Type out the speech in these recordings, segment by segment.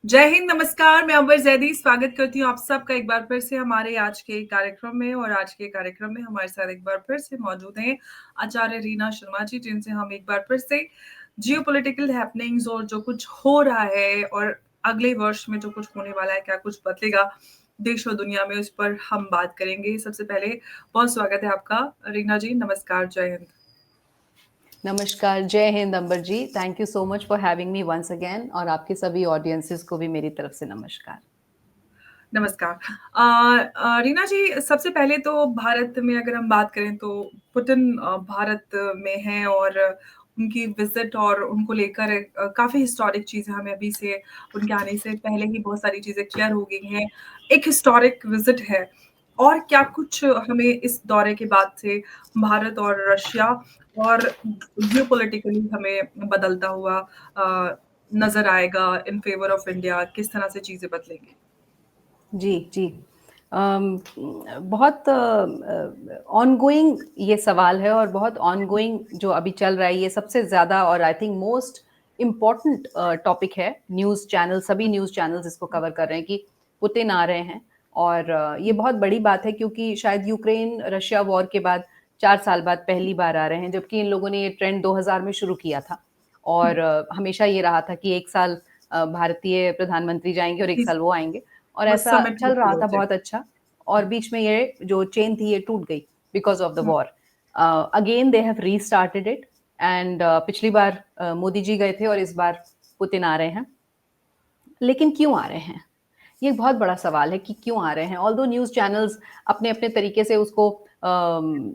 जय हिंद, नमस्कार। मैं अंबर जैदी स्वागत करती हूँ आप सबका एक बार फिर से हमारे आज के कार्यक्रम में। और आज के कार्यक्रम में हमारे साथ एक बार फिर से मौजूद हैं आचार्य रीना शर्मा जी, जिनसे हम एक बार फिर से जियोपॉलिटिकल हैपनिंग्स और जो कुछ हो रहा है और अगले वर्ष में जो कुछ होने वाला है, क्या कुछ बदलेगा देश और दुनिया में, उस पर हम बात करेंगे। सबसे पहले बहुत स्वागत है आपका रीना जी। नमस्कार, जय हिंद। नमस्कार, जय हिंद Ambar ji. Thank you so much for having me once again, और आपके सभी ऑडियंसेस को भी मेरी तरफ से नमस्कार। नमस्कार। रीना जी, सबसे पहले तो भारत में अगर हम बात करें तो पुतिन भारत में हैं और उनकी विज़िट और उनको लेकर काफ़ी हिस्टोरिक चीज़ें हमें अभी से उनके आने से पहले ही बहुत सारी चीज़ें क्लियर हो गई हैं। एक हिस्टोरिक विज़िट है। और क्या कुछ हमें इस दौरे के बाद से भारत और रशिया और जियोपॉलिटिकली हमें बदलता हुआ नज़र आएगा इन फ़ेवर ऑफ इंडिया? किस तरह से चीज़ें बदलेंगी? जी, जी। बहुत ऑनगोइंग ये सवाल है, और बहुत ऑनगोइंग जो अभी चल रहा है, ये सबसे ज़्यादा और I think most important topic है। न्यूज़ चैनल, सभी न्यूज़ चैनल्स इसको कवर कर रहे हैं कि पुतिन आ रहे हैं। और ये बहुत बड़ी बात है, क्योंकि शायद यूक्रेन रशिया वॉर के बाद 4 साल बाद पहली बार आ रहे हैं, जबकि इन लोगों ने ये ट्रेंड 2000 में शुरू किया था। और हमेशा ये रहा था कि 1 साल भारतीय प्रधानमंत्री जाएँगे और 1 साल वो आएँगे। और बस ऐसा समिट चल होती रहा है था जी। बहुत अच्छा। और बीच में ये जो चेन थी, ये टूट गई because of the war. Again they have restarted it, and पिछली बार मोदी जी गए थे, और इस बार पुतिन आ रहे हैं। लेकिन क्यों आ रहे हैं? ये एक बहुत बड़ा सवाल है कि क्यों आ रहे हैं। ऑल्दो न्यूज़ चैनल्स अपने-अपने तरीके से उसको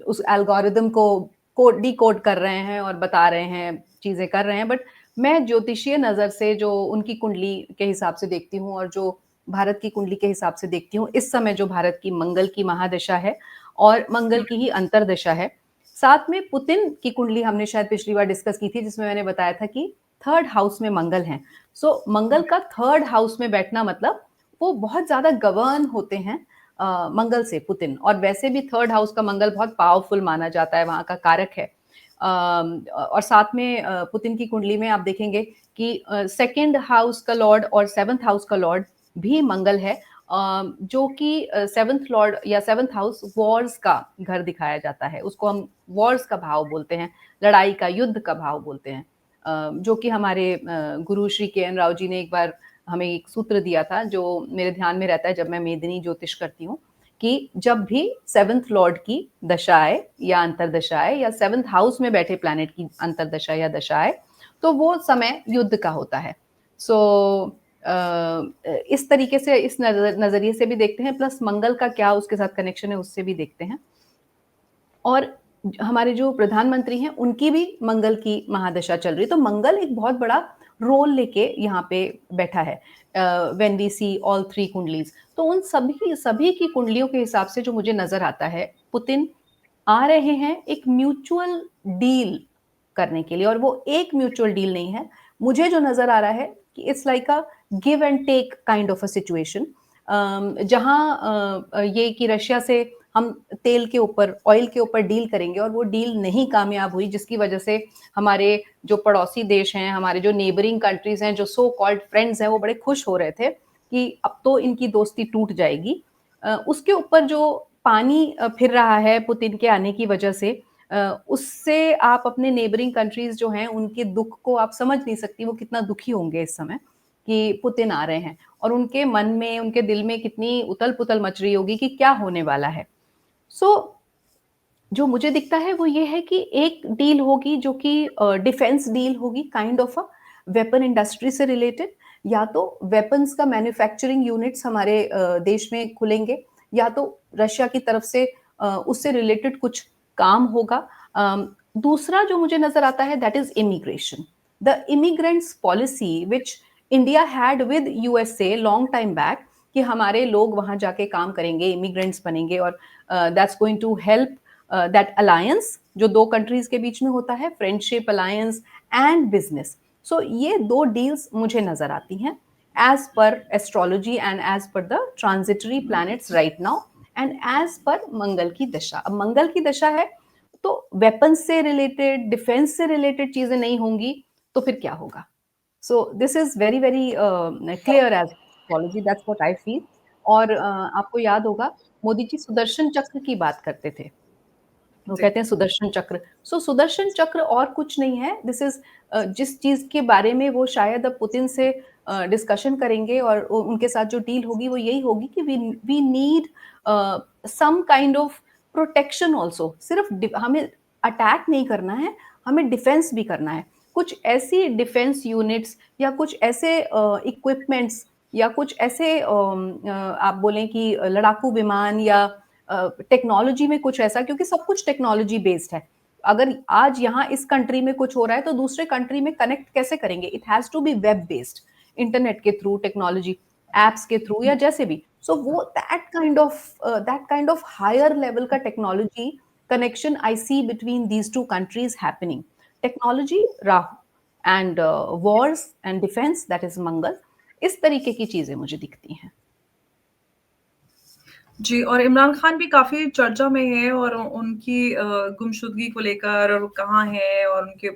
उस एल्गोरिदम को डिकोड कर रहे हैं और बता रहे हैं, चीज़ें कर रहे हैं। बट मैं ज्योतिषीय नज़र से जो उनकी कुंडली के हिसाब से देखती हूँ, और जो भारत की कुंडली के हिसाब से देखती हूँ, इस समय जो भारत की मंगल की महादशा है और मंगल की ही अंतर्दशा है। साथ में पुतिन की कुंडली हमने शायद पिछली बार डिस्कस की थी, जिसमें मैंने बताया था कि 3rd हाउस में मंगल हैं। सो मंगल का 3rd हाउस में बैठना मतलब वो बहुत ज़्यादा गवर्न होते हैं मंगल से, पुतिन। और वैसे भी 3rd हाउस का मंगल बहुत पावरफुल माना जाता है, वहाँ का कारक है। और साथ में पुतिन की कुंडली में आप देखेंगे कि 2nd हाउस का लॉर्ड और 7th हाउस का लॉर्ड भी मंगल है, जो कि 7th लॉर्ड या 7th हाउस वॉर्स का घर दिखाया जाता है। उसको हम वॉर्स का भाव बोलते हैं, लड़ाई का, युद्ध का भाव बोलते हैं। जो कि हमारे गुरु श्री के एन राव जी ने एक बार हमें एक सूत्र दिया था, जो मेरे ध्यान में रहता है जब मैं मेदिनी ज्योतिष करती हूँ, कि जब भी 7th लॉर्ड की दशा आए या अंतरदशा आए, या 7th हाउस में बैठे प्लैनेट की अंतरदशा या दशा आए, तो वो समय युद्ध का होता है। सो इस तरीके से, इस नज़रिए से भी देखते हैं, प्लस मंगल का क्या उसके साथ कनेक्शन है, उससे भी देखते हैं। और हमारे जो प्रधानमंत्री हैं, उनकी भी मंगल की महादशा चल रही है। तो मंगल एक बहुत बड़ा रोल लेके यहाँ पे बैठा है व्हेन वी सी ऑल 3 कुंडलीज़। तो उन सभी की कुंडलियों के हिसाब से जो मुझे नज़र आता है, पुतिन आ रहे हैं एक म्यूचुअल डील करने के लिए। और वो एक म्यूचुअल डील नहीं है, मुझे जो नज़र आ रहा है कि it's like a give and take kind of a situation, जहाँ ये कि रशिया से हम तेल के ऊपर, ऑयल के ऊपर डील करेंगे, और वो डील नहीं कामयाब हुई, जिसकी वजह से हमारे जो पड़ोसी देश हैं, हमारे जो नेबरिंग कंट्रीज़ हैं, जो सो कॉल्ड फ्रेंड्स हैं, वो बड़े खुश हो रहे थे कि अब तो इनकी दोस्ती टूट जाएगी। उसके ऊपर जो पानी फिर रहा है पुतिन के आने की वजह से, उससे आप अपने नेबरिंग कंट्रीज़ जो हैं, उनके दुःख को आप समझ नहीं सकती, वो कितना दुखी होंगे इस समय कि पुतिन आ रहे हैं। और उनके मन में, उनके दिल में कितनी उथल-पुथल मच रही होगी कि क्या होने वाला है। सो जो मुझे दिखता है वो ये है कि एक डील होगी जो कि डिफेंस डील होगी, kind of a weapon industry से रिलेटेड। या तो वेपन्स का मैन्युफैक्चरिंग यूनिट्स हमारे देश में खुलेंगे, या तो रशिया की तरफ से उससे रिलेटेड कुछ काम होगा। दूसरा जो मुझे नजर आता है, that is immigration, the immigrants policy which India had with USA long time back, कि हमारे लोग वहां जाके काम करेंगे, इमिग्रेंट्स बनेंगे, और that's going to help that alliance जो 2 कंट्रीज के बीच में होता है, friendship alliance and business. So ये 2 डील्स मुझे नजर आती हैं as per astrology and as per the transitory planets right now, and as per Mangal की दशा। अब मंगल की दशा है, तो वेपन्स से रिलेटेड, डिफेंस से रिलेटेड चीजें नहीं होंगी, तो फिर क्या होगा? So this is very very clear as astrology, that's what I feel. और आपको याद होगा मोदी जी सुदर्शन चक्र की बात करते थे, वो जी। कहते हैं सुदर्शन चक्र। सो सुदर्शन चक्र और कुछ नहीं है, दिस इज जिस चीज के बारे में वो शायद अब पुतिन से डिस्कशन करेंगे और उनके साथ जो डील होगी वो यही होगी कि we need some kind of protection also. सिर्फ हमें अटैक नहीं करना है, हमें डिफेंस भी करना है। कुछ ऐसी डिफेंस यूनिट्स या कुछ ऐसे इक्विपमेंट्स या कुछ ऐसे आप बोलें कि लड़ाकू विमान या टेक्नोलॉजी में कुछ ऐसा, क्योंकि सब कुछ टेक्नोलॉजी बेस्ड है। अगर आज यहाँ इस कंट्री में कुछ हो रहा है तो दूसरे कंट्री में कनेक्ट कैसे करेंगे? It has to be web based, internet के थ्रू, टेक्नोलॉजी एप्स के थ्रू या जैसे भी। सो वो that kind of higher level का technology connection I see between these two countries happening. Technology Rahu and wars and defence that is Mangal. इस तरीके की चीजें मुझे दिखती हैं। जी, और इमरान खान भी काफ़ी चर्चा में हैं और उनकी गुमशुदगी को लेकर और वो कहाँ हैं और उनके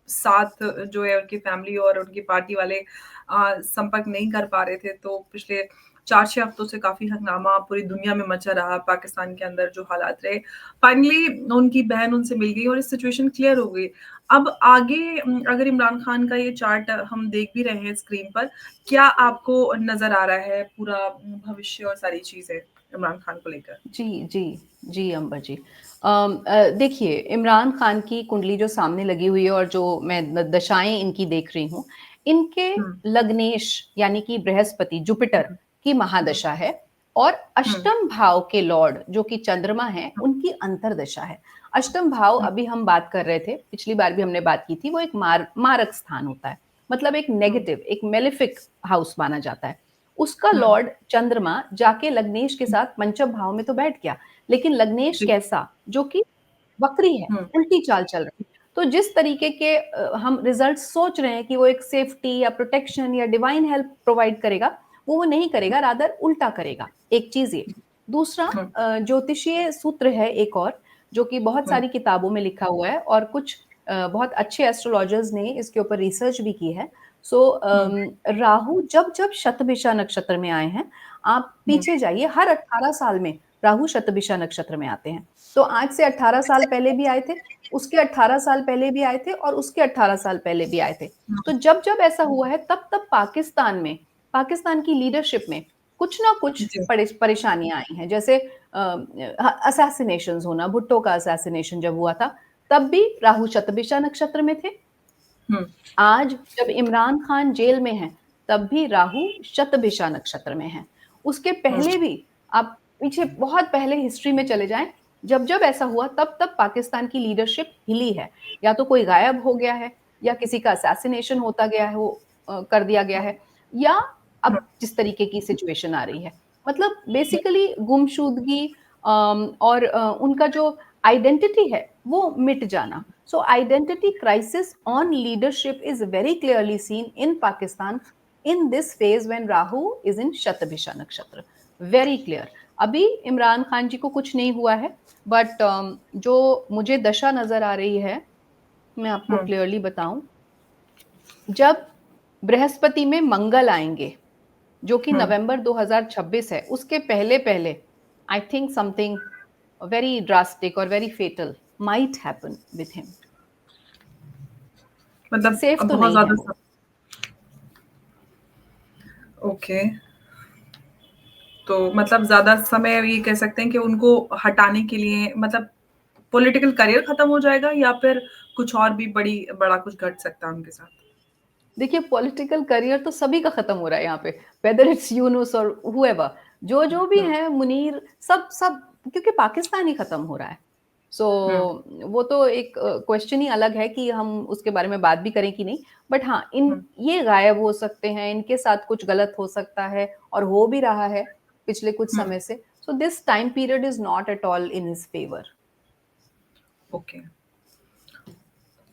साथ जो है उनकी फैमिली और उनकी पार्टी वाले संपर्क नहीं कर पा रहे थे। तो पिछले 4-6 हफ्तों से काफ़ी हंगामा पूरी दुनिया में मचा रहा, पाकिस्तान के अंदर जो हालात रहे। फाइनली उनकी बहन उनसे मिल गई और सिचुएशन क्लियर हो गई। अब आगे अगर इमरान खान का ये चार्ट हम देख भी रहे हैं स्क्रीन पर, क्या आपको नज़र आ रहा है पूरा भविष्य और सारी चीज़ें इमरान खान को लेकर? जी, जी, जी, अंबर जी। देखिए, इमरान खान की कुंडली जो सामने लगी हुई है और जो मैं दशाएँ इनकी देख रही हूँ, इनके हुँ, लग्नेश यानी कि बृहस्पति, जुपिटर हुँ, की हुँ, महादशा है और हुँ, अष्टम भाव के लॉर्ड जो कि चंद्रमा है, उनकी अंतर्दशा है। अष्टम भाव, हुँ, अभी हम बात कर रहे थे, पिछली बार भी हमने बात की थी, वो एक मारक स्थान होता है। मतलब एक हुँ, नेगेटिव, एक मेलेफिक हाउस माना जाता है। उसका हुँ, लॉर्ड चंद्रमा जाके लग्नेश के साथ पंचम भाव में तो बैठ गया, लेकिन लग्नेश जी, कैसा? जो कि वक्री है, हुँ, उल्टी चाल चल रही है। तो जिस तरीके के हम रिजल्ट सोच रहे हैं कि वो एक सेफ्टी या प्रोटेक्शन या डिवाइन हेल्प प्रोवाइड करेगा, वो नहीं करेगा, रादर उल्टा करेगा। एक चीज़ ये। दूसरा हुँ, ज्योतिषीय सूत्र है एक और, जो कि बहुत हुँ, सारी किताबों में लिखा हुआ है और कुछ बहुत अच्छे एस्ट्रोलॉजर्स ने इसके ऊपर रिसर्च भी की है। सो हुँ, राहु जब-जब शतभिषा नक्षत्र में आए हैं, आप हुँ, पीछे जाइए, हर 18 साल में राहु शतभिषा नक्षत्र में आते हैं। तो आज से 18 साल पहले भी आए थे, उसके 18 साल पहले भी आए थे और उसके 18 साल पहले भी आए थे। तो जब-जब ऐसा हुआ है तब-तब पाकिस्तान में, पाकिस्तान की लीडरशिप में कुछ ना कुछ जी, परेशानियाँ आई हैं। जैसे असैसिनेशंस होना, भुट्टो का असैसिनेशन जब हुआ था, तब भी राहु शतभिषा नक्षत्र में थे। हुँ, आज जब इमरान खान जेल में हैं, तब भी राहु शतभिषा नक्षत्र में हैं। उसके हुँ, पहले भी आप पीछे बहुत पहले हिस्ट्री में चले जाएँ, जब-जब ऐसा हुआ तब-तब पाकिस्तान की लीडरशिप हिली है। या तो कोई गायब हो गया है या किसी का असैसिनेशन होता गया है, वो कर दिया गया है या हुँ, अब जिस तरीके की सिचुएशन आ रही है। मतलब बेसिकली गुमशुदगी और उनका जो आइडेंटिटी है, वो मिट जाना। So identity crisis on leadership is very clearly seen in Pakistan in this phase when Rahu is in Shatabhisha nakshatra. Very clear. अभी इमरान खान जी को कुछ नहीं हुआ है, बट जो मुझे दशा नजर आ रही है, मैं आपको हुँ, क्लियरली बताऊं, जब बृहस्पति में मंगल आएंगे, जो कि हुँ। नवंबर 2026 है, उसके पहले पहले I think something very drastic और very fatal might happen with him. मतलब सेफ तो बहुत नहीं है ज़्यादा वो। ओके, तो मतलब ज़्यादा समय ये कह सकते हैं कि उनको हटाने के लिए मतलब पॉलिटिकल करियर खत्म हो जाएगा या फिर कुछ और भी बड़ा कुछ घट सकता है उनके साथ? देखिए, पॉलिटिकल करियर तो सभी का खत्म हो रहा है यहाँ पे, वेदर इट्स यूनुस और हूएवर, जो भी हुँ, हैं, मुनीर, सब सब, क्योंकि पाकिस्तान ही खत्म हो रहा है। सो हुँ, वो तो एक क्वेश्चन ही अलग है कि हम उसके बारे में बात भी करें कि नहीं। बट हाँ, इन हुँ, ये गायब हो सकते हैं, इनके साथ कुछ गलत हो सकता है और हो भी रहा है पिछले कुछ हुँ, समय से। So this time period is not at all in his favour. Okay.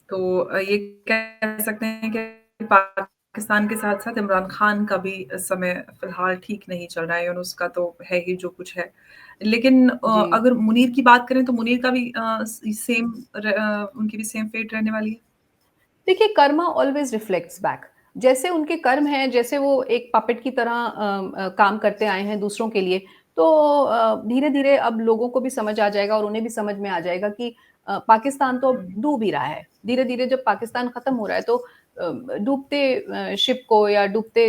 तो ये कह सकते हैं कि पाकिस्तान के साथ-साथ इमरान खान का भी इस समय फ़िलहाल ठीक नहीं चल रहा है और उसका तो है ही जो कुछ है। लेकिन जी। अगर मुनीर की बात करें तो मुनीर का भी उनकी भी सेम फेट रहने वाली है? देखिए, कर्मा ऑलवेज रिफ्लेक्ट्स बैक। जैसे उनके कर्म हैं, जैसे वो एक पपेट की तरह काम करते आए हैं दूसरों के लिए, तो धीरे धीरे अब लोगों को भी समझ आ जाएगा और उन्हें भी समझ में आ जाएगा कि पाकिस्तान तो अब हुँ, डूब ही रहा है। धीरे धीरे जब पाकिस्तान खत्म हो रहा है तो डूबते शिप को या डूबते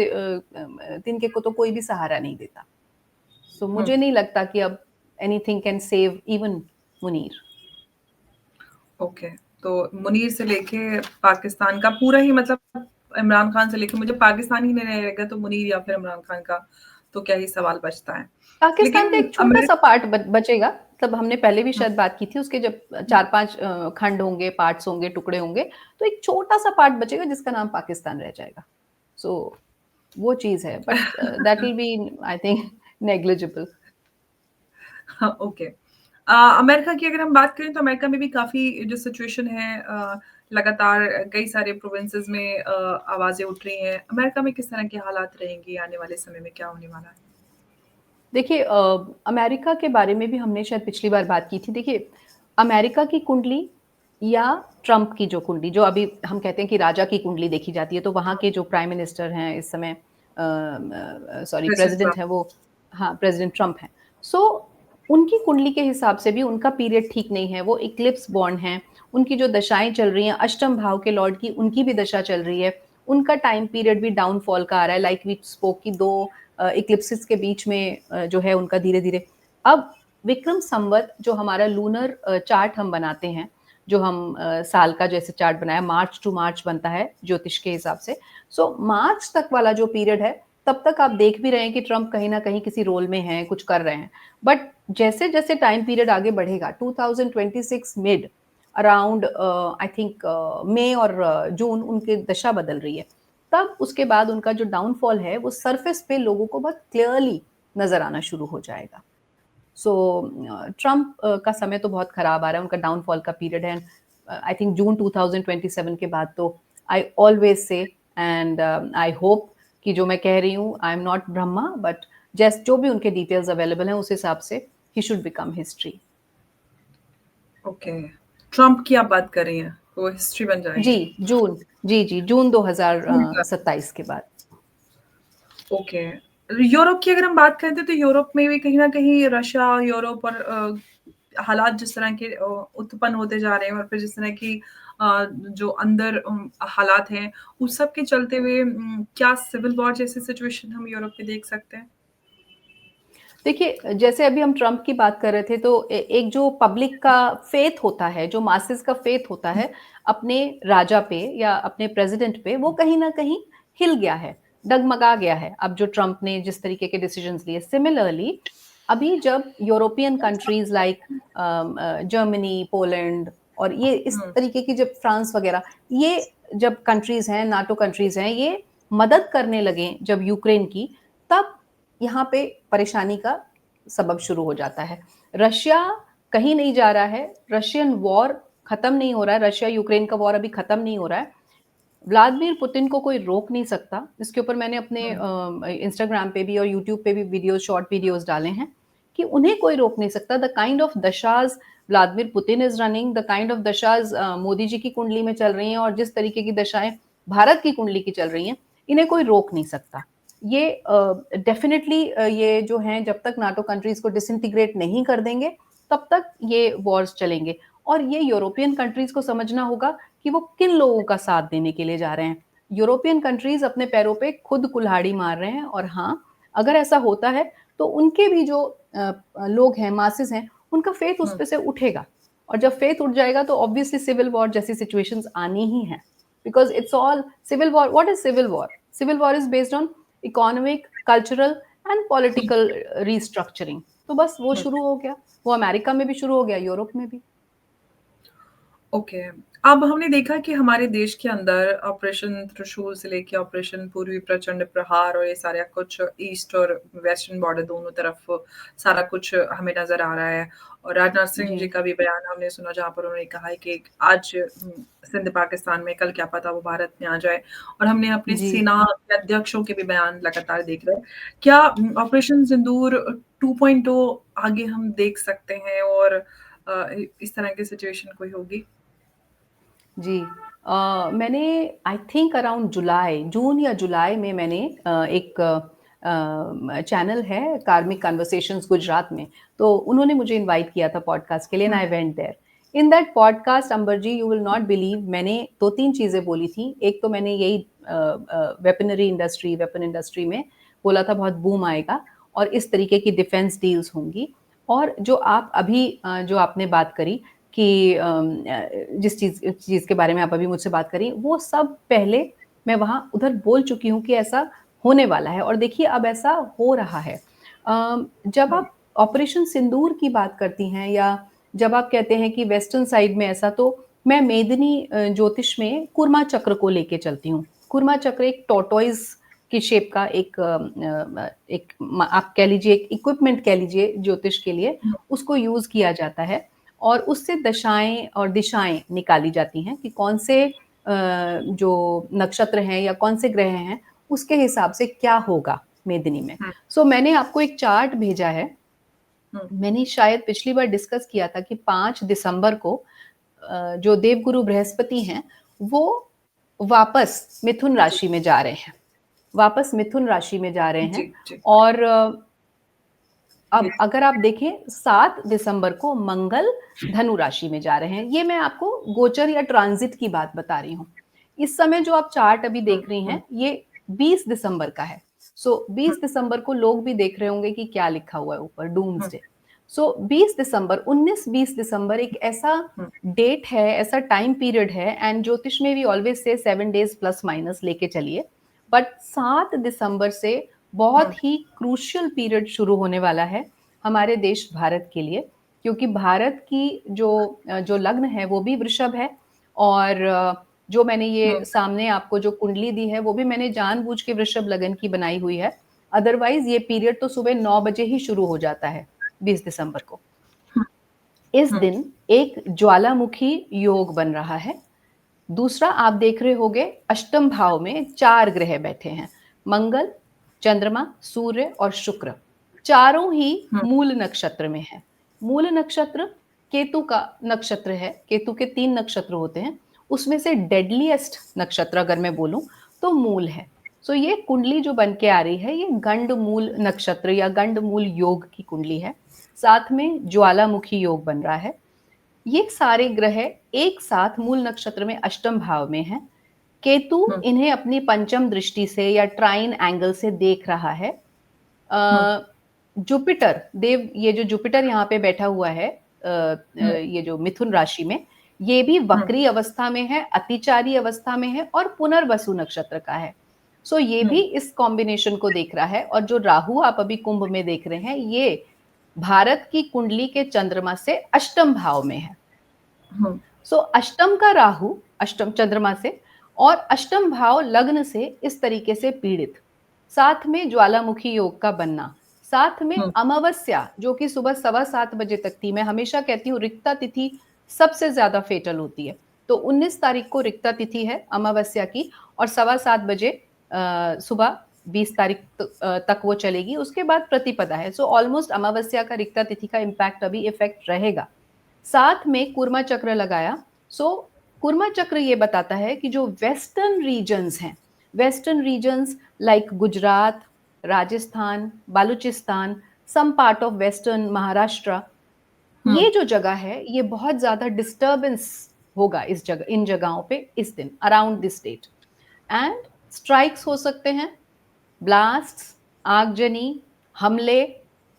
तिनके को तो कोई भी सहारा नहीं देता। सो हुँ। मुझे नहीं लगता कि अब anything can save even Munir. Okay, तो मुनीर से लेके पाकिस्तान का पूरा ही मतलब इमरान खान से लेके मुझे पाकिस्तान ही नहीं रहेगा तो मुनीर या फिर इमरान खान का तो क्या ही सवाल बचता है। पाकिस्तान का लेकिन एक छोटा-सा अमेरिका पार्ट बचेगा, मतलब हमने पहले भी हुँ, शायद बात की थी, उसके जब हुँ, 4-5 खंड होंगे, पार्ट्स होंगे, टुकड़े होंगे, तो एक छोटा-सा पार्ट बचेगा जिसका नाम पाकिस्तान रह जाएगा। सो वो चीज़ है, but that will be I think negligible. हाँ, ओके। अमेरिका की अगर हम बात करें तो अमेरिका में भी काफ़ी जो सिचुएशन है लगातार कई सारे प्रोविंसेस में आवाज़ें उठ रही हैं। अमेरिका में किस तरह के हालात रहेंगे आने वाले समय में क्या होने वाला है? देखिए अमेरिका के बारे में भी हमने शायद पिछली बार बात की थी। देखिए, अमेरिका की कुंडली या ट्रम्प की जो कुंडली, जो अभी हम कहते हैं कि राजा की कुंडली देखी जाती है, तो वहाँ के जो प्राइम मिनिस्टर हैं इस समय सॉरी प्रेसिडेंट प्रेज़िडेंट ट्रम्प हैं वो, हाँ, प्रेज़िडेंट ट्रम्प हैं। सो उनकी कुंडली के हिसाब से भी उनका पीरियड ठीक नहीं है, वो इक्लिप्स बॉर्न हैं, उनकी जो दशाएँ चल रही हैं, अष्टम भाव के लॉर्ड की उनकी भी दशा चल रही है, उनका टाइम पीरियड भी डाउनफॉल का आ रहा है, लाइक वी स्पोक की 2 इक्लिप्सिस के बीच में जो है उनका धीरे-धीरे अब विक्रम संवत जो हमारा लूनर चार्ट हम बनाते हैं, जो हम साल का जैसे चार्ट बनाया मार्च टू मार्च बनता है ज्योतिष के हिसाब से। सो मार्च तक वाला जो पीरियड है, तब तक आप देख भी रहे हैं कि ट्रम्प कहीं न कहीं किसी रोल में हैं, कुछ कर रहे हैं। बट जैसे-जैसे टाइम पीरियड आगे बढ़ेगा 2026 मिड अराउंड आई थिंक मई और जून उनकी दशा बदल रही है। तब उसके बाद उनका जो डाउनफॉल है वो सरफेस पे लोगों को बहुत क्लियरली नज़र आना शुरू हो जाएगा। सो ट्रम्प का समय तो बहुत खराब आ रहा है, उनका डाउनफॉल का पीरियड है। आई थिंक जून 2027 के बाद तो आई ऑलवेज़ से एंड आई होप कि जो मैं कह रही हूँ आई एम नॉट ब्रह्मा बट जैस जो भी उनके डिटेल्स अवेलेबल हैं उस हिसाब से he should become history. Okay, Trump की आप बात कर रही हैं, वो हिस्ट्री बन जी, जाएँगे। जून जी, जून जून का 2027 के बाद। ओके। यूरोप की अगर हम बात करते हैं तो यूरोप में भी कहीं न कहीं रशिया, यूरोप और हालात जिस तरह के उत्पन्न होते जा रहे हैं और फिर जिस तरह की जो अंदर हालात हैं, उस सब के चलते हुए क्या सिविल वॉर जैसी सिचुएशन हम यूरोप में देख सकते हैं? देखिए, जैसे अभी हम ट्रम्प की बात कर रहे थे तो एक जो पब्लिक का फ़ेथ होता है, जो मासेस का फ़ेथ होता हुँ, है अपने राजा पे या अपने प्रेज़िडेंट पे, वो कहीं न कहीं हिल गया है, डगमगा गया है। अब जो ट्रम्प ने जिस तरीके के डिसीज़न्स लिए। सिमिलरली अभी जब European countries like Germany, Poland और ये इस हुँ, तरीके की जब फ्रांस वग़ैरह, ये जब कंट्रीज़ हैं, नाटो कंट्रीज़ हैं, ये मदद करने लगे जब यूक्रेन की, तब यहाँ पे परेशानी का सबब शुरू हो जाता है। रशिया कहीं नहीं जा रहा है, रशियन वॉर खत्म नहीं हो रहा है, रशिया यूक्रेन का वॉर अभी खत्म नहीं हो रहा है। व्लादिमीर पुतिन को कोई रोक नहीं सकता। इसके ऊपर मैंने अपने हुँ, इंस्टाग्राम पे भी और यूट्यूब पे भी वीडियोज़ शॉर्ट वीडियोज़ डाले हैं कि उन्हें कोई रोक नहीं सकता। The kind of dashas Vladimir Putin is running, the kind of dashas Modi ji की कुंडली में चल रही हैं और जिस तरीके की दशाएँ भारत की कुंडली की चल रही हैं, इन्हें कोई रोक नहीं सकता। ये डेफ़िनिटली ये जो हैं जब तक नाटो कंट्रीज़ को डिसइंटीग्रेट नहीं कर देंगे, तब तक ये वॉर्स चलेंगे और ये यूरोपियन कंट्रीज़ को समझना होगा कि वो किन लोगों का साथ देने के लिए जा रहे हैं। यूरोपियन कंट्रीज़ अपने पैरों पे खुद कुल्हाड़ी मार रहे हैं और हाँ, अगर ऐसा होता है तो उनके भी जो लोग हैं, मासेस हैं, उनका फ़ेथ उस हुँ, पे से उठेगा और जब फ़ेथ उठ जाएगा तो ऑब्वियसली सिविल वॉर जैसी सिचुएशंस आनी ही हैं। Because it's all civil war what is civil war? Civil war is based on economic, cultural and um, political restructuring. तो बस वो हुँ। शुरू हो गया। वो अमेरिका में भी शुरू हो गया, यूरोप में भी। ओके। अब हमने देखा कि हमारे देश के अंदर ऑपरेशन त्रिशूल से लेके ऑपरेशन पूर्वी प्रचंड प्रहार और ये सारा कुछ ईस्ट और वेस्टर्न बॉर्डर दोनों तरफ सारा कुछ हमें नज़र आ रहा है। और राजनाथ सिंह जी। जी का भी बयान हमने सुना जहाँ पर उन्होंने कहा है कि आज सिंध पाकिस्तान में, कल क्या पता वो भारत में आ जाए। और हमने अपने जी। सेना के अध्यक्षों के भी बयान लगातार देख रहे हैं। क्या ऑपरेशन सिंदूर 2.0 आगे हम देख सकते हैं और इस तरह की सिचुएशन कोई होगी? जी। मैंने आई थिंक अराउंड जून या जुलाई में मैंने एक चैनल है कार्मिक कन्वर्सेशंस गुजरात में, तो उन्होंने मुझे इनवाइट किया था पॉडकास्ट के लिए and um, I went there. In that podcast Amber ji, you will not believe, मैंने 2-3 चीज़ें बोली थी। एक तो मैंने यही वेपन इंडस्ट्री में बोला था बहुत बूम आएगा और इस तरीके की डिफेंस डील्स होंगी। और जो आप अभी जो आपने बात करी कि जिस चीज़ के बारे में आप अभी मुझसे बात करी, वो सब पहले मैं वहाँ उधर बोल चुकी हूँ कि ऐसा होने वाला है और देखिए अब ऐसा हो रहा है। जब हुँ, आप ऑपरेशन सिंदूर की बात करती हैं या जब आप कहते हैं कि वेस्टर्न साइड में ऐसा, तो मैं मेदिनी ज्योतिष में कुर्मा चक्र को लेके चलती हूँ। कुर्मा चक्र एक टॉर्टोइज़ की शेप का एक आप कह लीजिए एक इक्विपमेंट कह लीजिए ज्योतिष के लिए, हुँ, उसको यूज़ किया जाता है और उससे दशाएँ और दिशाएँ निकाली जाती हैं कि कौन से जो नक्षत्र हैं या कौन से ग्रह हैं, उसके हिसाब से क्या होगा मेदिनी में। हुँ, सो मैंने आपको एक चार्ट भेजा है। हुँ, मैंने शायद पिछली बार डिस्कस किया था कि 5 दिसंबर को जो देवगुरु बृहस्पति हैं, वो वापस मिथुन जी, राशि में जा रहे हैं। वापस मिथुन राशि में जा रहे जी, हैं जी, और जी, अब अगर आप देखें 7 दिसंबर को मंगल धनु राशि में जा रहे हैं। ये मैं आपको गोचर या ट्रांजिट की बात बता रही हूँ। इस समय जो आप चार्ट अभी हुँ, देख रही हुँ, हैं, ये 20 दिसंबर का है। सो हुँ, 20 दिसंबर को लोग भी देख रहे होंगे कि क्या लिखा हुआ है ऊपर, हुँ, डूम्सडे। सो 20 दिसंबर 19-20 दिसंबर एक ऐसा हुँ, डेट है, ऐसा टाइम पीरियड है एंड ज्योतिष में we always say 7 days plus minus लेके चलिए। बट 7 दिसंबर से बहुत हुँ, ही क्रूशियल पीरियड शुरू होने वाला है हमारे देश भारत के लिए, क्योंकि भारत की जो लग्न है वो भी वृषभ है और जो मैंने हुँ, ये सामने आपको जो कुंडली दी है वो भी मैंने जानबूझ के वृषभ लगन की बनाई हुई है। अदरवाइज़ ये पीरियड तो सुबह 9 बजे ही शुरू हो जाता है, 20 दिसंबर को। हुँ, इस हुँ, दिन एक ज्वालामुखी योग बन रहा है। दूसरा आप देख रहे होंगे अष्टम भाव में 4 ग्रह बैठे हैं। मंगल, चंद्रमा, सूर्य और शुक्र। चारों ही हुँ, मूल नक्षत्र में हैं। मूल नक्षत्र केतु का नक्षत्र है। केतु के 3 नक्षत्र होते हैं। उसमें से डेडलीएस्ट नक्षत्र अगर मैं बोलूँ तो मूल है। सो ये कुंडली जो बन के आ रही है, ये गंड मूल नक्षत्र या गंड मूल योग की कुंडली है। साथ में ज्वालामुखी योग बन रहा है। ये सारे ग्रह एक साथ मूल नक्षत्र में अष्टम भाव में हैं। केतु हुँ, इन्हें अपनी पंचम दृष्टि से या ट्राइन एंगल से देख रहा है। हुँ, जुपिटर देव, ये जो जुपिटर यहाँ पे बैठा हुआ है हुँ, ये जो मिथुन राशि में, ये भी हुँ, वक्री अवस्था में है, अतिचारी अवस्था में है और पुनर्वसु नक्षत्र का है। सो ये हुँ, भी इस कॉम्बिनेशन को देख रहा है और जो राहु आप अभी कुंभ में देख रहे हैं, ये भारत की कुंडली के चंद्रमा से अष्टम भाव में है। हुँ, सो अष्टम का राहु अष्टम चंद्रमा से और अष्टम भाव लग्न से इस तरीके से पीड़ित, साथ में ज्वालामुखी योग का बनना, साथ में हुँ, अमावस्या जो कि सुबह 7:15 बजे तक थी। मैं हमेशा कहती हूँ रिक्ता तिथि सबसे ज्यादा फेटल होती है। तो 19 तारीख को रिक्ता तिथि है अमावस्या की और 7:15 बजे सुबह 20 तारीख तक वो चलेगी। उसके बाद प्रतिपदा है। सो ऑलमोस्ट अमावस्या का रिक्ता तिथि का इम्पैक्ट अभी इफेक्ट रहेगा। साथ में कुर्मा चक्र लगाया। सो कुर्मा चक्र ये बताता है कि जो वेस्टर्न रीजन्स हैं, western regions like Gujarat, Rajasthan, Balochistan, some part of western Maharashtra, hmm, ये जो जगह है ये बहुत ज्यादा डिस्टर्बेंस होगा इस जगह, इन जगहों पे इस दिन around this date and strikes हो सकते हैं, ब्लास्ट्स, आगजनी, हमले,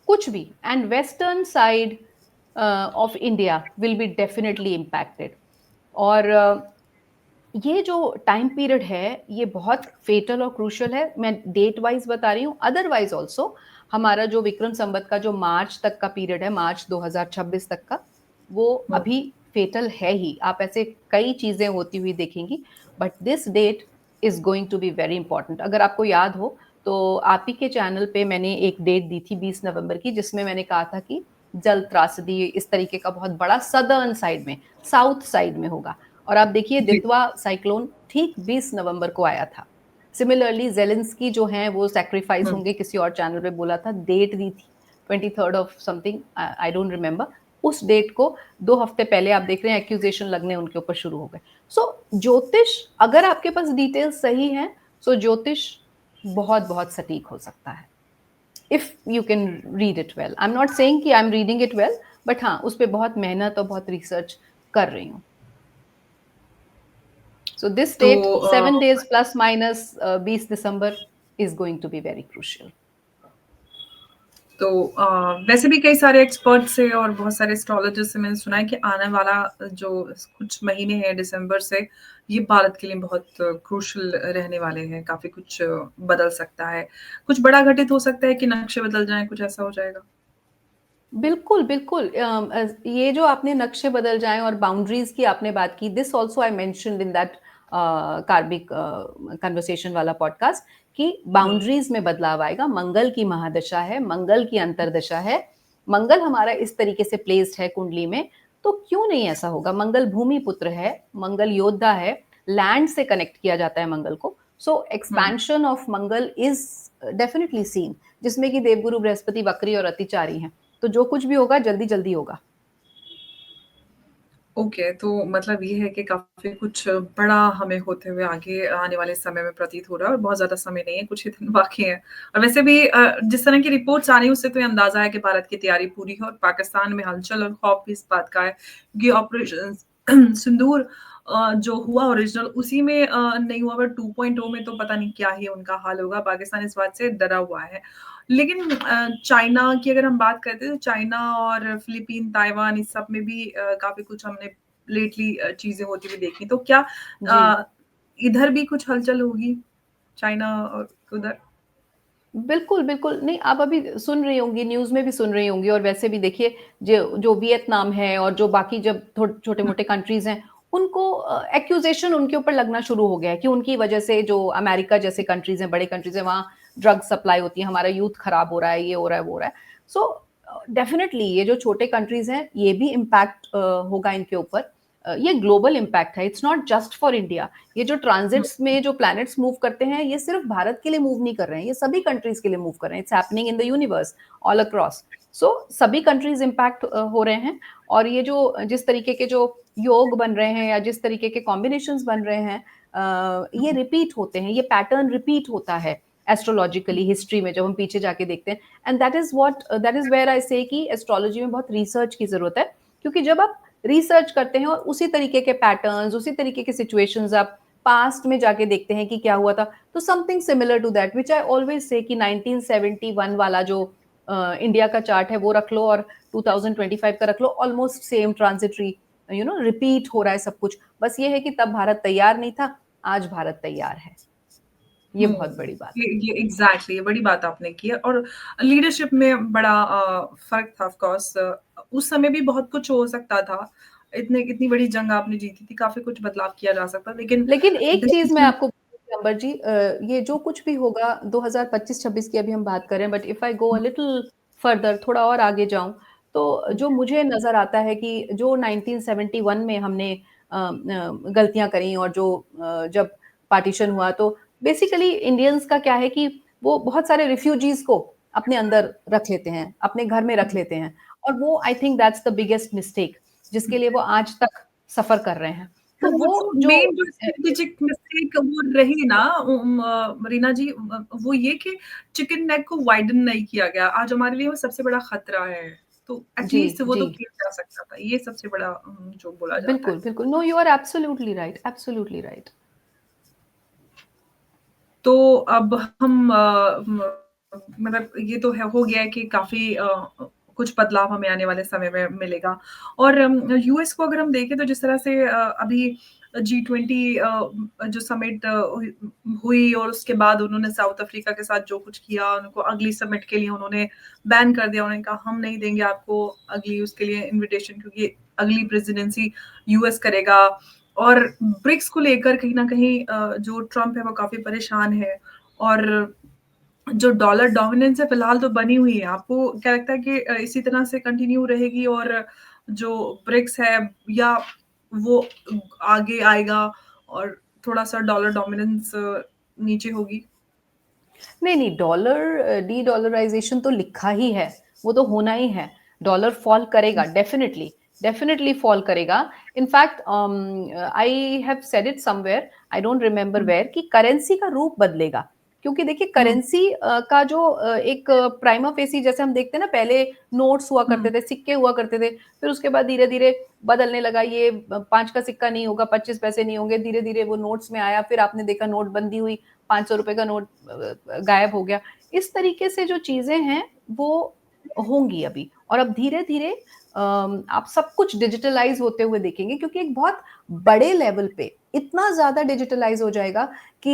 कुछ भी and western side of India will be definitely impacted. और ये जो टाइम पीरियड है ये बहुत फेटल और क्रूशियल है। मैं डेट वाइज बता रही हूँ। अदरवाइज ऑल्सो हमारा जो विक्रम संवत का जो मार्च तक का पीरियड है, मार्च 2026 तक का, वो हुँ, अभी फेटल है ही। आप ऐसे कई चीजें होती हुई देखेंगी but this date is going to be very important. अगर आपको याद हो तो आप ही के चैनल पे मैंने एक डेट दी थी 20 नवंबर की, जिसमें मैंने कहा था कि जल त्रासदी इस तरीके का बहुत बड़ा सदर्न साइड में, साउथ साइड में होगा। और आप देखिए जी, दितवा साइक्लोन ठीक 20 नवंबर को आया था। सिमिलरली जेलेंस्की जो हैं वो सैक्रिफाइस हुँ, होंगे, किसी और चैनल पे बोला था, डेट दी थी 23rd of something, I don't remember. उस डेट को 2 हफ्ते पहले आप देख रहे हैं एक्यूजेशन लगने उनके ऊपर शुरू हो गए। ज्योतिष अगर आपके पास डिटेल्स सही हैं, ज्योतिष बहुत-बहुत सटीक हो सकता है। If you can read it well. I am not saying कि I am reading it well, but हाँ, उस पे बहुत मेहनत और बहुत रिसर्च कर रही हूँ। So this तो date, 7 days plus minus 20 December is going to be very crucial. तो वैसे भी कई सारे एक्सपर्ट से और बहुत सारे एस्ट्रोलॉजर्स से मैंने सुना है कि आने वाला जो कुछ महीने हैं दिसंबर से, ये भारत के लिए बहुत क्रूशियल रहने वाले हैं, काफ़ी कुछ बदल सकता है। कुछ बड़ा घटित हो सकता है कि नक्शे बदल जाएँ, कुछ ऐसा हो जाएगा? बिल्कुल, बिल्कुल। ये जो आपने नक्शे बदल जाएँ और बाउंड्रीज़ की आपने बात की, this also I mentioned in that कार्मिक कन्वर्सेशन वाला पॉडकास्ट कि हुँ। बाउंड्रीज़ में बदलाव आएगा। मंगल की महादशा है, मंगल की अंतर्दशा है। मंगल हमारा इस तरीके से प्लेस्ड है कुंडली में, तो क्यों नहीं ऐसा होगा? मंगल भूमि पुत्र है, मंगल योद्धा है, लैंड से कनेक्ट किया जाता है मंगल को। हुँ। Expansion of Mangal is definitely seen, जिसमें कि देवगुरु बृहस्पति वक्री और अतिचारी हैं। तो जो कुछ भी होगा जल्दी-जल्दी होगा। ओके, तो मतलब ये है कि काफ़ी कुछ बड़ा हमें होते हुए आगे आने वाले समय में प्रतीत हो रहा है और बहुत ज़्यादा समय नहीं है, कुछ ही दिन बाकी हैं। और वैसे भी जिस तरह की रिपोर्ट्स आ रही हैं, उससे तो ये अंदाज़ा है कि भारत की तैयारी पूरी है और पाकिस्तान में हलचल और खौफ भी इस बात का है कि ऑपरेशन सिंदूर जो हुआ ओरिजिनल उसी में नहीं हुआ, बट 2.0 में तो पता नहीं क्या ही उनका हाल होगा। पाकिस्तान इस बात से डरा हुआ है। लेकिन चाइना की अगर हम बात करते हैं तो चाइना और फिलीपीन, ताइवान इस सब में भी काफ़ी कुछ हमने लेटली चीज़ें होती हुई देखी। तो क्या जी। अ, इधर भी कुछ हलचल होगी चाइना और उधर? बिल्कुल, बिल्कुल। नहीं, आप अभी सुन रही होंगी, न्यूज़ में भी सुन रही होंगी और वैसे भी देखिए जो जो वियतनाम है और जो बाकी जब हुँ, छोटे-मोटे कंट्रीज़ हैं, उनको एक्यूज़ेशन उनके ऊपर लगना शुरू हो गया है कि उनकी वजह से जो अमेरिका जैसे कंट्रीज़ हैं, बड़े कंट्रीज़ हैं, वहाँ ड्रग सप्लाई होती है, हमारा यूथ खराब हो रहा है, ये हो रहा है, वो हो रहा है। डेफ़िनिटली ये जो छोटे कंट्रीज़ हैं, ये भी इम्पैक्ट होगा इनके ऊपर। ये ग्लोबल इम्पैक्ट है, it's not just for India. ये जो हुँ, ट्रांजिट्स में जो प्लैनेट्स मूव करते हैं, ये सिर्फ भारत के लिए मूव नहीं कर रहे हैं, ये सभी कंट्रीज़ के लिए मूव कर रहे हैं। It's happening in the universe all across. सभी कंट्रीज़ इम्पैक्ट हो रहे हैं और ये जो जिस तरीके के जो योग बन रहे हैं या जिस तरीके के कॉम्बिनेशंस बन रहे हैं ये हुँ, रिपीट होते हैं, ये पैटर्न रिपीट होता है एस्ट्रोलॉजिकली हिस्ट्री में जब हम पीछे जाके देखते हैं and that is where I say कि एस्ट्रोलॉजी में बहुत रिसर्च की ज़रूरत है क्योंकि जब आप रिसर्च करते हैं और उसी तरीके के पैटर्न्स, उसी तरीके के सिचुएशंस आप पास्ट में जाके देखते हैं कि क्या हुआ था, तो something similar to that which I always say कि 1971 वाला जो इंडिया का चार्ट है वो रख लो और 2025 का रख लो, ऑलमोस्ट सेम ट्रांजिटरी रिपीट हो रहा है सब कुछ। बस ये है कि तब भारत तैयार नहीं था, आज भारत तैयार है। ये बहुत हुँ। बड़ी बात है। ये एग्ज़ैक्टली ये बड़ी बात आपने की है और लीडरशिप में बड़ा फ़र्क था ऑफ़ कोर्स उस समय भी बहुत कुछ हो सकता था। इतने इतनी बड़ी जंग आपने जीती थी, काफ़ी कुछ बदलाव किया जा सकता था, लेकिन लेकिन एक चीज़ मैं डिसीज़न आपको बोलूँगी अंबर जी ये जो कुछ भी होगा 2025-26 की अभी हम बात करें but if I go a little further थोड़ा और आगे जाऊँ, तो जो मुझे नज़र आता है कि जो 1971 में हमने गलतियाँ करी और जो जब पार्टीशन हुआ तो बेसिकली इंडियंस का क्या है कि वो बहुत सारे रिफ्यूजीज़ को अपने अंदर रख लेते हैं, अपने घर में रख लेते हैं और वो I think that's the biggest mistake जिसके लिए वो आज तक सफ़र कर रहे हैं। तो वो वो जो मेन जो स्ट्रेटेजिक मिस्टेक वो रही ना रीना जी वो ये कि चिकन नेक को वाइडन नहीं किया गया। आज हमारे लिए वो सबसे बड़ा खतरा है। तो एट जी, लीस्ट वो जी। तो किया जा सकता था। ये सबसे बड़ा जो बोला जाता है। बिल्कुल, बिल्कुल। No, you are absolutely right, absolutely right. तो अब हम मतलब ये तो है हो गया है कि काफ़ी कुछ बदलाव हमें आने वाले समय में मिलेगा और यूएस को अगर हम देखें तो जिस तरह से अभी जी20 जो समिट हुई और उसके बाद उन्होंने साउथ अफ्रीका के साथ जो कुछ किया, उनको अगली समिट के लिए उन्होंने बैन कर दिया। उन्होंने कहा हम नहीं देंगे आपको अगली उसके लिए इन्विटेशन क्योंकि अगली प्रेज़िडेंसी यूएस करेगा और ब्रिक्स को लेकर कहीं न कहीं जो ट्रम्प है वो काफ़ी परेशान है और जो डॉलर डोमिनेंस है फिलहाल तो बनी हुई है। आपको क्या लगता है कि इसी तरह से कंटिन्यू रहेगी और जो ब्रिक्स है या वो आगे आएगा और थोड़ा-सा डॉलर डोमिनेंस नीचे होगी? नहीं, नहीं, डॉलर डी-डॉलराइज़ेशन तो लिखा ही है, वो तो होना ही है। डॉलर फॉल करेगा, डेफिनेटली, डेफिनेटली फॉल करेगा। In fact I have said it somewhere, I don't remember um, where, कि करेंसी का रूप बदलेगा। क्योंकि देखिए हुँ, करेंसी का जो एक प्राइमा फेसी, जैसे हम देखते हैं ना, पहले नोट्स हुआ करते हुँ, थे, सिक्के हुआ करते थे, फिर उसके बाद धीरे धीरे बदलने लगा, ये 5 का सिक्का नहीं होगा, 25 पैसे नहीं होंगे, धीरे धीरे वो नोट्स में आया, फिर आपने देखा नोटबंदी हुई, 500 रुपए का नोट गायब हो गया। इस तरीके से जो चीजें हैं वो होंगी अभी, और अब धीरे धीरे आप सब कुछ डिजिटलाइज होते हुए देखेंगे, क्योंकि एक बहुत बड़े लेवल पे इतना ज्यादा डिजिटलाइज हो जाएगा कि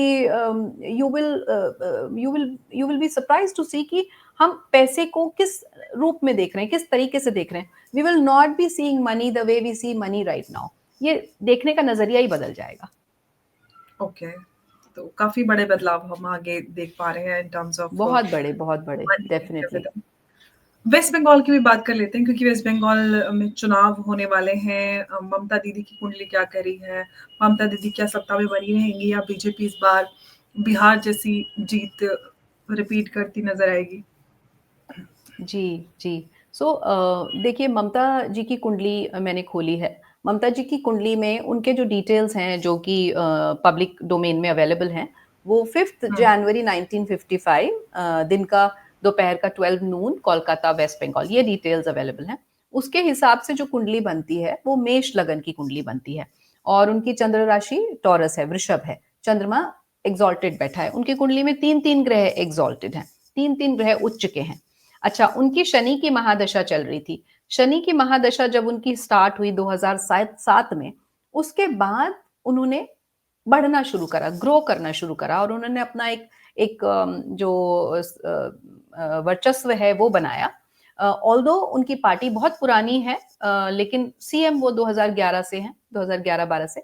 you will be surprise to see कि हम पैसे को किस रूप में देख रहे हैं, किस तरीके से देख रहे हैं। We will not be seeing money the way we see money right now. ये देखने का नजरिया ही बदल जाएगा। ओके। तो काफ़ी बड़े बदलाव हम आगे देख पा रहे हैं इन टर्म्स ऑफ बहुत बड़े money and definitely. Everything. West Bengal की भी बात कर लेते हैं क्योंकि वेस्ट बंगाल में चुनाव होने वाले हैं। ममता दीदी की कुंडली क्या कह रही है? ममता दीदी क्या सत्ता में बनी रहेंगी या बीजेपी इस बार बिहार जैसी जीत रिपीट करती नज़र आएगी? जी, जी। देखिए, ममता जी की कुंडली मैंने खोली है। ममता जी की कुंडली में उनके जो डिटेल्स हैं, जो कि पब्लिक डोमेन में अवेलेबल हैं, वो 5th हुँ, जनवरी 1955 दिन का दोपहर का 12 नून, कोलकाता, वेस्ट बंगाल, ये डिटेल्स अवेलेबल हैं। उसके हिसाब से जो कुंडली बनती है, वो मेष लगन की कुंडली बनती है, और उनकी चंद्र राशि टॉरस है, वृषभ है। चंद्रमा एक्सॉल्टेड बैठा है। उनकी कुंडली में 3-3 ग्रह एक्सॉल्टेड हैं, 3-3 ग्रह उच्च के हैं। अच्छा, उनकी शनि की महादशा चल रही थी। शनि की महादशा जब उनकी स्टार्ट हुई 2007 में, उसके बाद उन्होंने बढ़ना शुरू करा, ग्रो करना शुरू करा, और उन्होंने अपना एक एक जो वर्चस्व है वो बनाया। ऑल्दो उनकी पार्टी बहुत पुरानी है, लेकिन सीएम वो 2011 से हैं, 2011-12 से।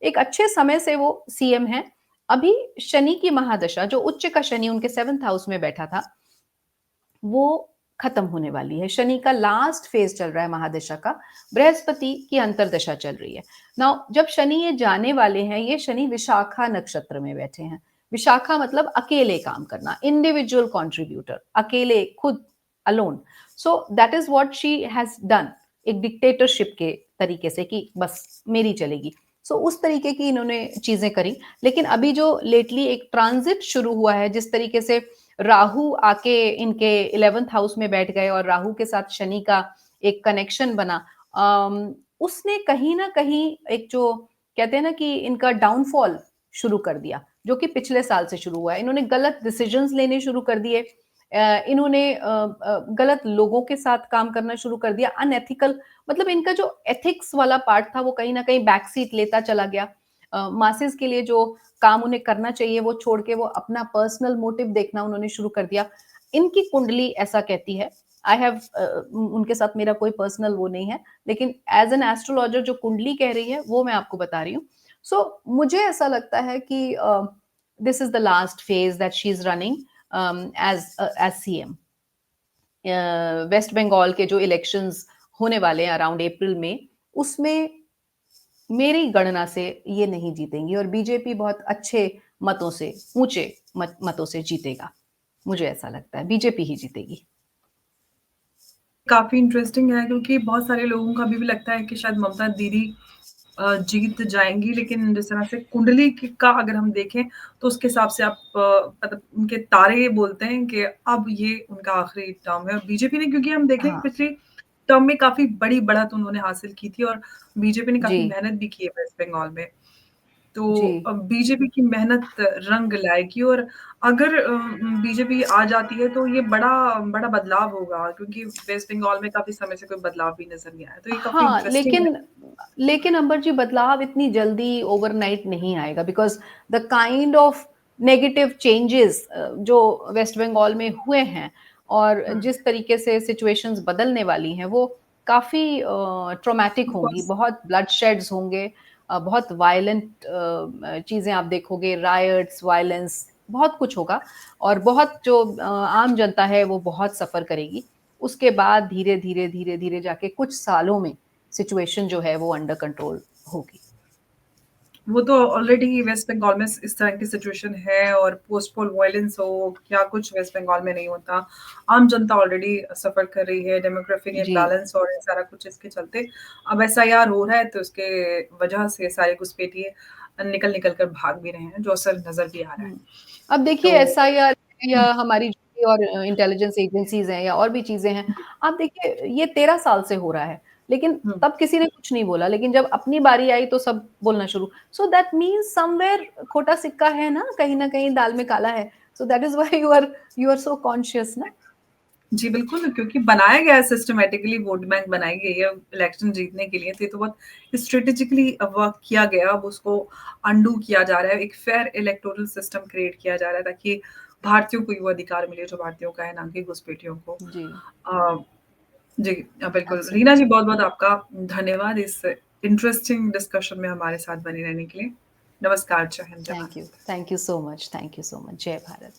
एक अच्छे समय से वो सीएम हैं। अभी शनि की महादशा, जो उच्च का शनि उनके 7th हाउस में बैठा था, वो खत्म होने वाली है। शनि का लास्ट फेज चल रहा है महादशा का। बृहस्पति की अंतरदशा चल रही है। नाउ जब शनि ये जाने वाले हैं, ये शनि विशाखा नक्षत्र में बैठे हैं। विशाखा मतलब अकेले काम करना, इंडिविजुअल कंट्रीब्यूटर, अकेले, खुद, alone. That is what she has done, एक डिक्टेटरशिप के तरीके से, कि बस मेरी चलेगी। उस तरीके की इन्होंने चीजें करी। लेकिन अभी जो लेटली एक ट्रांजिट शुरू हुआ है, जिस तरीके से राहु आके इनके 11th हाउस में बैठ गए, और राहु के साथ शनि का एक कनेक्शन बना, उसने कहीं ना कहीं एक जो कहते हैं ना कि इनका डाउनफॉल शुरू कर दिया, जो कि पिछले साल से शुरू हुआ है। इन्होंने गलत डिसीजंस लेने शुरू कर दिए। इन्होंने गलत लोगों के साथ काम करना शुरू कर दिया, अनएथिकल। मतलब इनका जो एथिक्स वाला पार्ट था, वो कहीं ना कहीं बैक सीट लेता चला गया। मासेस के लिए जो काम उन्हें करना चाहिए वो छोड़ के वो अपना पर्सनल मोटिव देखना उन्होंने शुरू कर दिया। इनकी कुंडली ऐसा कहती है। आई हैव उनके साथ मेरा कोई पर्सनल वो नहीं है, लेकिन एज एन एस्ट्रोलॉजर जो कुंडली कह रही है वो मैं आपको बता रही हूँ। मुझे ऐसा लगता है कि this is the last phase that she is running as CM. West Bengal के जो इलेक्शंस होने वाले हैं अराउंड अप्रैल में, उसमें मेरी गणना से ये नहीं जीतेंगी, और बीजेपी बहुत अच्छे मतों से, ऊंचे मतों से जीतेगा। मुझे ऐसा लगता है बीजेपी ही जीतेगी। काफ़ी इंटरेस्टिंग है क्योंकि बहुत सारे लोगों का अभी भी लगता है कि शायद ममता दीदी जीत जाएँगी, लेकिन जिस तरह से कुंडली का अगर हम देखें, तो उसके हिसाब से आप मतलब उनके तारे ये बोलते हैं कि अब ये उनका आखिरी टर्म है। और बीजेपी ने, क्योंकि हम देखें कि हाँ। पिछली टर्म में काफ़ी बड़ी बढ़त उन्होंने हासिल की थी और बीजेपी ने जी। काफ़ी मेहनत भी की है वेस्ट बंगाल में। तो जी। अब बीजेपी की मेहनत रंग लाएगी और अगर बीजेपी आ जाती है तो ये बड़ा बड़ा बदलाव होगा क्योंकि वेस्ट बंगाल में काफ़ी समय से कोई बदलाव भी नज़र नहीं आया। तो ये काफ़ी हाँ, इंटरेस्टिंग है। लेकिन लेकिन अंबर जी, बदलाव इतनी जल्दी ओवरनाइट नहीं आएगा, because the kind of negative changes जो वेस्ट बंगाल में हुए हैं, और हुँ, जिस तरीके से सिचुएशंस बदलने वाली हैं, वो काफ़ी ट्रॉमेटिक होंगी, बिकॉज़ बहुत ब्लडशेड्स होंगे, बहुत वायलेंट चीज़ें आप देखोगे, रायट्स, वायलेंस, बहुत कुछ होगा, और बहुत जो आम जनता है वो बहुत सफ़र करेगी। उसके बाद धीरे-धीरे, धीरे-धीरे जाके कुछ सालों में सिचुएशन जो है वो अंडर कंट्रोल होगी। वो तो ऑलरेडी वेस्ट बंगाल में इस तरह की सिचुएशन है और पोस्ट पोल वायलेंस हो क्या कुछ वेस्ट बंगाल में नहीं होता। आम जनता ऑलरेडी सफ़र कर रही है, डेमोग्राफिक जी। इम्बैलेंस और ये सारा कुछ इसके चलते। अब एसआईआर हो रहा है तो उसके वजह से सारे घुसपैठिए निकल-निकल कर भाग भी रहे हैं, जो असल नज़र भी आ रहा है। हुँ। अब देखिए तो एसआईआर या हुँ, हमारी जो भी और इंटेलिजेंस एजेंसीज़ हैं या और भी चीज़ें हैं, जी, आप देखिए ये 13 साल से हो रहा है, लेकिन हुँ। तब किसी ने कुछ नहीं बोला, लेकिन जब अपनी बारी आई तो सब बोलना शुरू। सो दैट मीन्स समवेयर खोटा सिक्का है ना, कहीं न कहीं दाल में काला है। So that is why you are so conscious ना? जी, बिल्कुल, क्योंकि बनाया गया है सिस्टमैटिकली वोट बैंक बनाई गई है इलेक्शन जीतने के लिए, तो ये तो बहुत स्ट्रैटेजिकली वर्क किया गया, अब उसको अनडू किया जा रहा है, एक फेयर इलेक्टोरल सिस्टम क्रिएट किया जा रहा है ताकि भारतीयों को वो अधिकार मिले जो भारतीयों का है, ना कि घुसपैठियों को। जी, अ, जी बिल्कुल। रीना जी एब्सोल्युटली। बहुत-बहुत आपका धन्यवाद इस इंटरेस्टिंग डिस्कशन में हमारे साथ बने रहने के लिए। नमस्कार, जय हिंद, जय Bharat. Thank you so much, thank you so much. जय भारत।